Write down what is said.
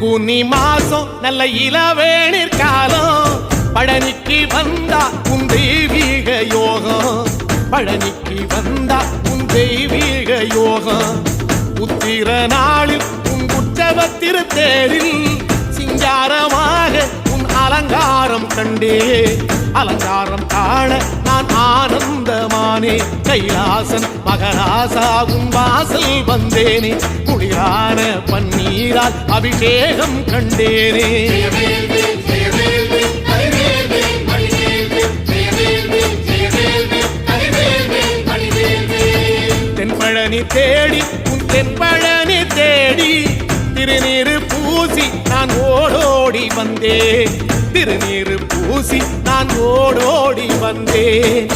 பங்குனி மாசம் நல்ல இளவேணிற் காலம் பழனிக்கு வந்தா உன் தெய்வீக யோகம் பழனிக்கு வந்தா உன் தெய்வீக யோகம் உத்திர நாளில் உன் உற்சவ திருத்தேரில் சிங்காரமாக உன் அலங்காரம் கண்டே அலங்காரம் காண நான் ஆனந்தமானே கைலாசன் மகராசா உன் வாசல் வந்தேனே குளிரான பன்னீரால் அபிஷேகம் கண்டேனே தென்பழனி தேடி உன் தென்பழனி தேடி திருநீரு பூசி நான் ஓடோடி வந்தேன் திருநீரு பூசி நான் ஓடோடி வந்தேன்